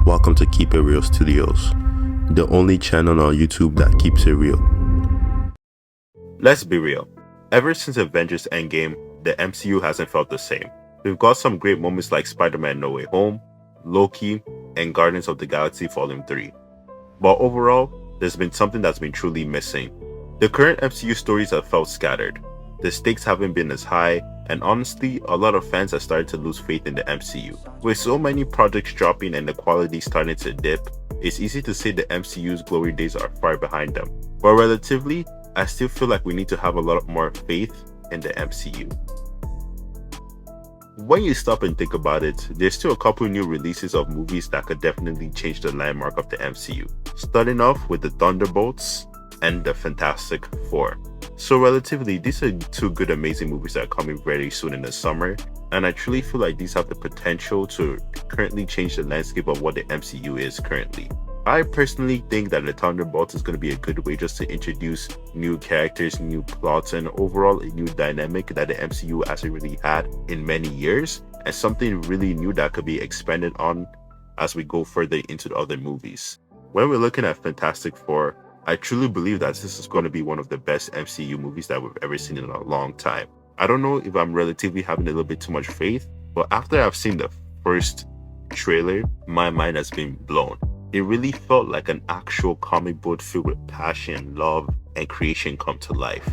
Welcome to KeepItReal Studios, the only channel on YouTube that keeps it real. Let's be real. Ever since Avengers Endgame, the MCU hasn't felt the same. We've got some great moments like Spider-Man No Way Home, Loki, and Guardians of the Galaxy Volume 3. But overall, there's been something that's been truly missing. The current MCU stories have felt scattered. The stakes haven't been as high, and honestly, a lot of fans have started to lose faith in the MCU. With so many projects dropping and the quality starting to dip, it's easy to say the MCU's glory days are far behind them. But relatively, I still feel like we need to have a lot more faith in the MCU. When you stop and think about it, there's still a couple new releases of movies that could definitely change the landmark of the MCU. Starting off with the Thunderbolts and the Fantastic Four. So relatively, these are two good amazing movies that are coming very soon in the summer, and I truly feel like these have the potential to currently change the landscape of what the MCU is currently. I personally think that the Thunderbolts is going to be a good way just to introduce new characters, new plots, and overall a new dynamic that the MCU hasn't really had in many years, and something really new that could be expanded on as we go further into the other movies. When we're looking at Fantastic Four, I truly believe that this is going to be one of the best MCU movies that we've ever seen in a long time. I don't know if I'm relatively having a little bit too much faith, but after I've seen the first trailer, my mind has been blown. It really felt like an actual comic book filled with passion, love, and creation come to life.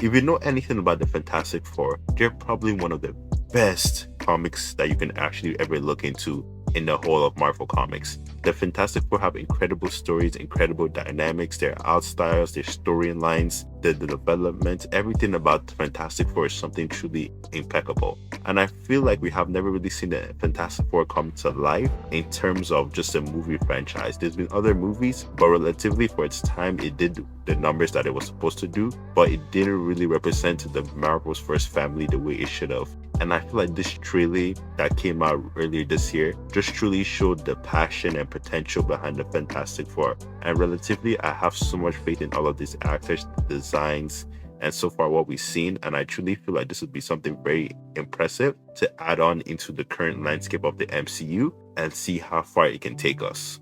If you know anything about the Fantastic Four, they're probably one of the best comics that you can actually ever look into in the whole of Marvel Comics. The Fantastic Four have incredible stories, incredible dynamics, their art styles, their storylines, the development, everything about the Fantastic Four is something truly impeccable. And I feel like we have never really seen the Fantastic Four come to life in terms of just a movie franchise. There's been other movies, but relatively for its time, it did the numbers that it was supposed to do, but it didn't really represent the Marvel's first family the way it should have. And I feel like this trailer that came out earlier this year just truly showed the passion and potential behind the Fantastic Four. And relatively, I have so much faith in all of these actors, designs, and so far what we've seen. And I truly feel like this would be something very impressive to add on into the current landscape of the MCU and see how far it can take us.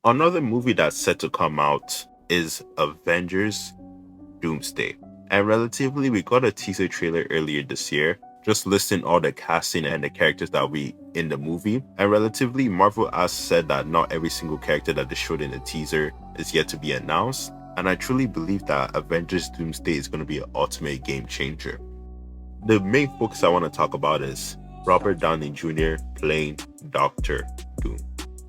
Another movie that's set to come out is Avengers Doomsday. And relatively, we got a teaser trailer earlier this year, just listing all the casting and the characters that will be in the movie. And relatively, Marvel has said that not every single character that they showed in the teaser is yet to be announced. And I truly believe that Avengers Doomsday is going to be an ultimate game changer. The main focus I want to talk about is Robert Downey Jr. playing Dr. Doom.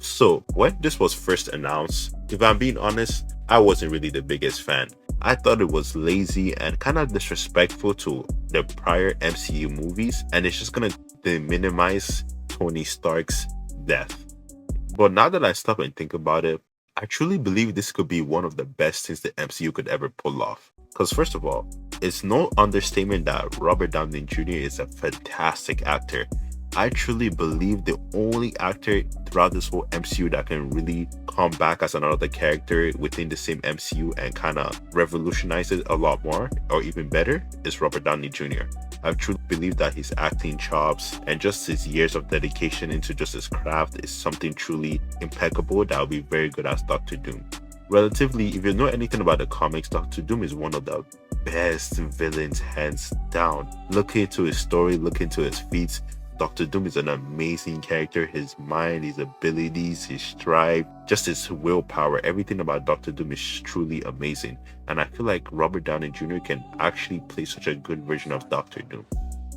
So when this was first announced, if I'm being honest, I wasn't really the biggest fan. I thought it was lazy and kind of disrespectful to the prior MCU movies, and it's just gonna minimize Tony Stark's death. But now that I stop and think about it, I truly believe this could be one of the best things the MCU could ever pull off. Because first of all, it's no understatement that Robert Downey Jr. is a fantastic actor. I truly believe the only actor throughout this whole MCU that can really come back as another character within the same MCU and kind of revolutionize it a lot more or even better is Robert Downey Jr. I truly believe that his acting chops and just his years of dedication into just his craft is something truly impeccable that will be very good as Dr. Doom. Relatively, if you know anything about the comics, Dr. Doom is one of the best villains hands down. Look into his story, look into his feats. Dr. Doom is an amazing character. His mind, his abilities, his drive, just his willpower, everything about Dr. Doom is truly amazing. And I feel like Robert Downey Jr. can actually play such a good version of Dr. Doom.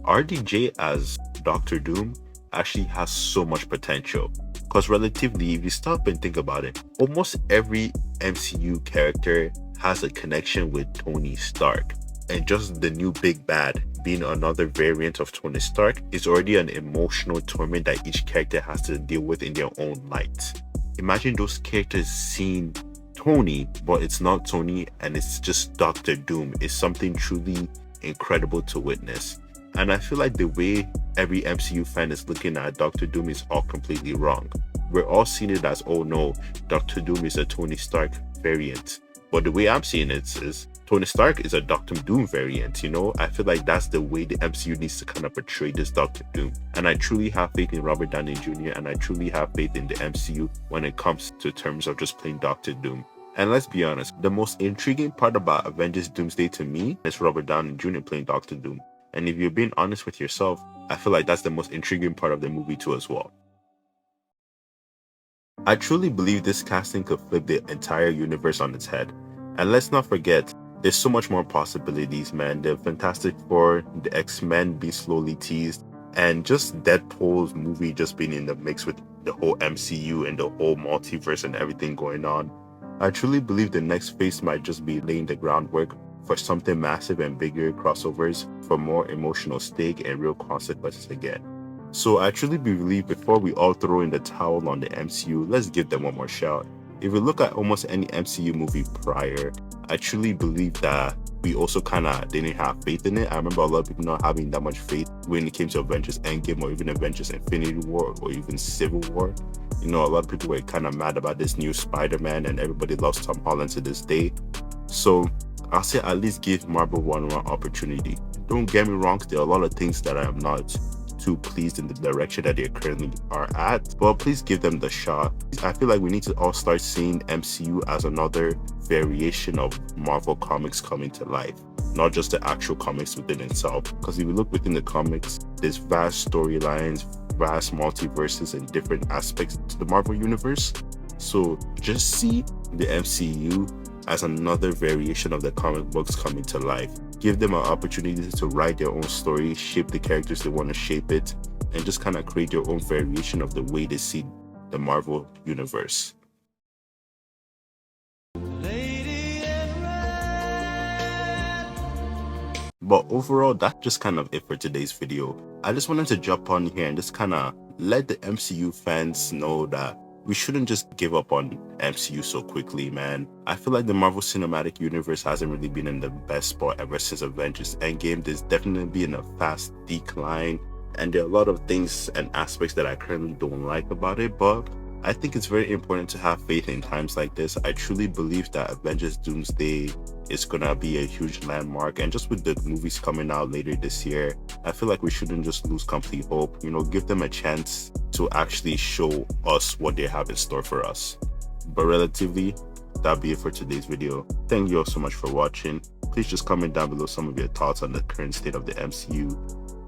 RDJ as Dr. Doom actually has so much potential. Because relatively, if you stop and think about it, almost every MCU character has a connection with Tony Stark. And just the new big bad being another variant of Tony Stark is already an emotional torment that each character has to deal with in their own light. Imagine those characters seeing Tony, but it's not Tony and it's just Dr. Doom. It's something truly incredible to witness. And I feel like the way every MCU fan is looking at Dr. Doom is all completely wrong. We're all seeing it as, oh no, Dr. Doom is a Tony Stark variant. But the way I'm seeing it is Tony Stark is a Doctor Doom variant, you know? I feel like that's the way the MCU needs to kind of portray this Doctor Doom. And I truly have faith in Robert Downey Jr. and I truly have faith in the MCU when it comes to terms of just playing Doctor Doom. And let's be honest, the most intriguing part about Avengers Doomsday to me is Robert Downey Jr. playing Doctor Doom. And if you're being honest with yourself, I feel like that's the most intriguing part of the movie too as well. I truly believe this casting could flip the entire universe on its head. And let's not forget, there's so much more possibilities, man. The Fantastic Four, the X-Men being slowly teased, and just Deadpool's movie just being in the mix with the whole MCU and the whole multiverse and everything going on. I truly believe the next phase might just be laying the groundwork for something massive and bigger crossovers, for more emotional stake and real consequences again. So I truly believe before we all throw in the towel on the MCU, let's give them one more shot. If we look at almost any MCU movie prior, I truly believe that we also kind of didn't have faith in it. I remember a lot of people not having that much faith when it came to Avengers Endgame or even Avengers Infinity War or even Civil War. You know, a lot of people were kind of mad about this new Spider-Man and everybody loves Tom Holland to this day. So I'll say at least give Marvel one more opportunity. Don't get me wrong, there are a lot of things that I am not too pleased in the direction that they currently are at, but please give them the shot. I feel like we need to all start seeing MCU as another variation of Marvel comics coming to life, not just the actual comics within itself. Because if you look within the comics, there's vast storylines, vast multiverses and different aspects to the Marvel universe. So just see the MCU as another variation of the comic books coming to life. Give them an opportunity to write their own story, shape the characters they want to shape it, and just kind of create their own variation of the way they see the Marvel universe. But overall, that's just kind of it for today's video. I just wanted to jump on here and just kind of let the MCU fans know that we shouldn't just give up on MCU so quickly, man. I feel like the Marvel Cinematic Universe hasn't really been in the best spot ever since Avengers Endgame. There's definitely been a fast decline, and there are a lot of things and aspects that I currently don't like about it, but I think it's very important to have faith in times like this. I truly believe that Avengers Doomsday is gonna be a huge landmark, and just with the movies coming out later this year, I feel like we shouldn't just lose complete hope. You know, give them a chance to actually show us what they have in store for us. But relatively, that'll be it for today's video. Thank you all so much for watching. Please just comment down below some of your thoughts on the current state of the MCU.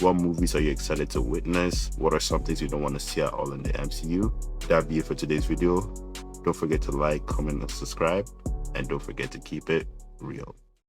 What movies are you excited to witness? What are some things you don't want to see at all in the MCU? That'll be it for today's video. Don't forget to like, comment, and subscribe. And don't forget to keep it real.